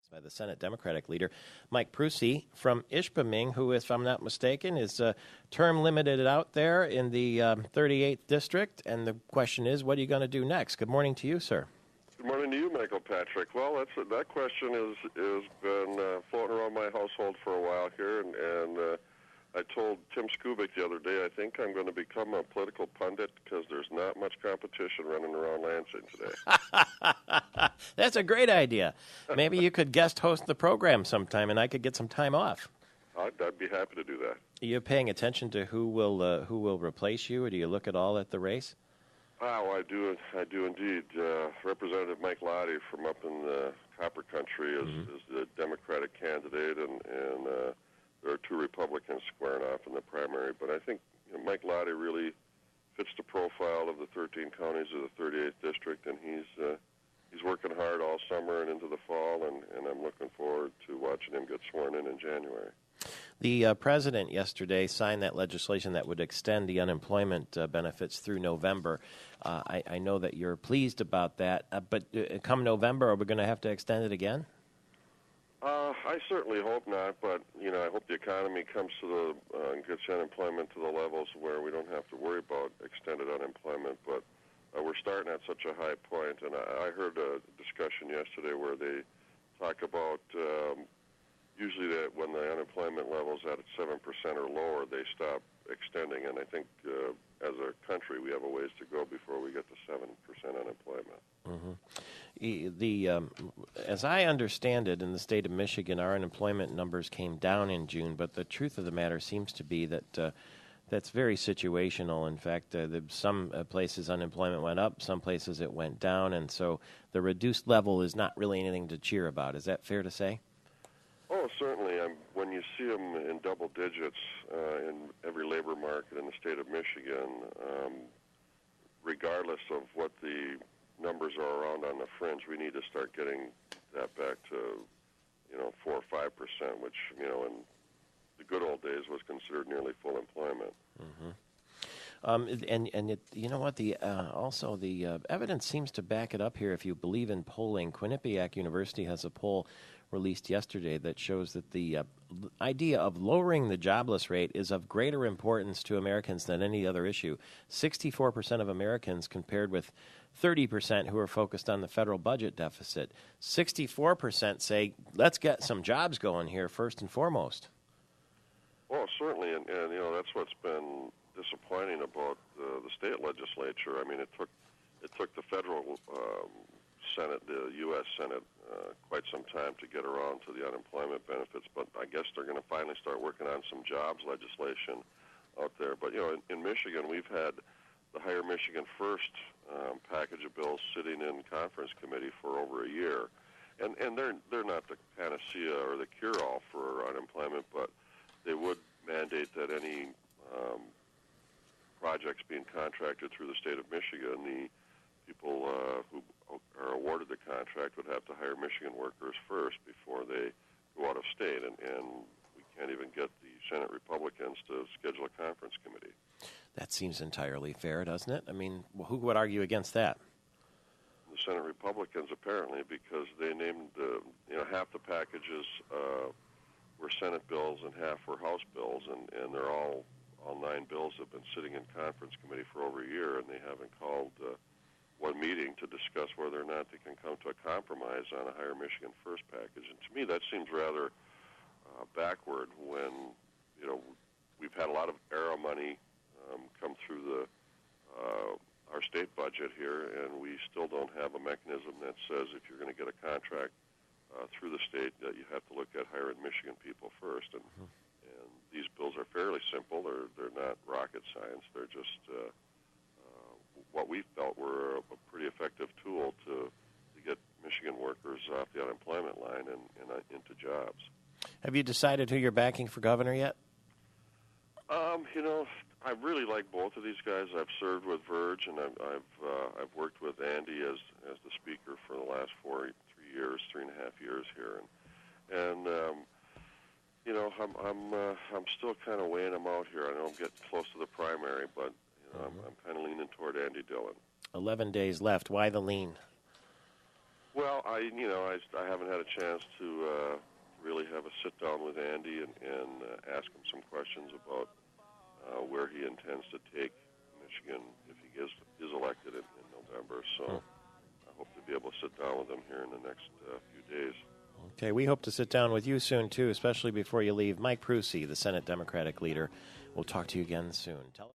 By the Senate Democratic leader, Mike Prusi from Ishpeming, who, if I'm not mistaken, is term limited out there in the 38th District. And the question is, what are you going to do next? Good morning to you, sir. Good morning to you, Michael Patrick. Well, that question has been floating around my household for a while here, and I told Tim Skubik the other day I think I'm going to become a political pundit because there's not much competition running around Lansing today. That's a great idea. Maybe you could guest host the program sometime, and I could get some time off. I'd be happy to do that. Are you paying attention to who will replace you, or do you look at all at the race? Oh, I do indeed. Representative Mike Lottie from up in the Copper Country is the Democratic candidate, and there are two Republicans squaring off in the primary. But I think Mike Lottie really fits the profile of the 13 counties of the 38th District, and he's working hard all summer and into the fall, and I'm looking forward to watching him get sworn in January. The president yesterday signed that legislation that would extend the unemployment benefits through November. I know that you're pleased about that, but come November, are we going to have to extend it again? I certainly hope not, but I hope the economy comes to and gets unemployment to the levels where we don't have to worry about extended unemployment. But we're starting at such a high point, and I heard a discussion yesterday where they talk about usually that when the unemployment level's at 7% or lower, they stop extending. And I think as a country, we have a ways to go before we get to 7% unemployment. As I understand it, in the state of Michigan, our unemployment numbers came down in June, but the truth of the matter seems to be that that's very situational. In fact, some places unemployment went up, some places it went down, and so the reduced level is not really anything to cheer about. Is that fair to say? Oh, certainly. When you see them in double digits in every labor market in the state of Michigan, regardless of what the numbers are around on the fringe, we need to start getting that back to 4 or 5%, which in the good old days was considered nearly full employment. You know what? Also the evidence seems to back it up here. If you believe in polling, Quinnipiac University has a poll released yesterday that shows that the idea of lowering the jobless rate is of greater importance to Americans than any other issue. 64% of Americans, compared with 30% who are focused on the federal budget deficit. 64% say, let's get some jobs going here first and foremost. Well, certainly, and that's what's been disappointing about the state legislature. I mean, it took the federal Senate, the U.S. Senate, quite some time to get around to the unemployment benefits, but I guess they're going to finally start working on some jobs legislation out there. But in Michigan, we've had the Higher Michigan First package of bills sitting in conference committee for over a year, and they're not the panacea or the cure-all for unemployment, but they would mandate that any projects being contracted through the state of Michigan, the people who are awarded the contract would have to hire Michigan workers first before they go out of state, and we can't even get the Senate Republicans to schedule a conference committee. That seems entirely fair, doesn't it? I mean, who would argue against that? The Senate Republicans, apparently, because they named half the packages were Senate bills and half were House bills, and they're all 9 bills have been sitting in conference committee for over a year, and they haven't called one meeting to discuss whether or not they can come to a compromise on a Higher Michigan First package. And to me, that seems rather backward when we've had a lot of ARRA money come through our state budget here, and we still don't have a mechanism that says if you're going to get a contract through the state that you have to look at hiring Michigan people first. And these bills are fairly simple. They're not rocket science. They're just what we felt were a pretty effective tool to get Michigan workers off the unemployment line and into jobs. Have you decided who you're backing for governor yet? I really like both of these guys. I've served with Verge, and I've worked with Andy as the speaker for the last 3.5 years here, and I'm still kind of weighing them out here. I know I'm getting close to the primary, but I'm kind of leaning toward Andy Dillon. 11 days left. Why the lean? Well, I haven't had a chance to really have a sit down with Andy and ask him some questions about where he intends to take Michigan if he is elected in November. So I hope to be able to sit down with him here in the next few days. Okay, we hope to sit down with you soon, too, especially before you leave. Mike Prusi, the Senate Democratic leader. We'll talk to you again soon.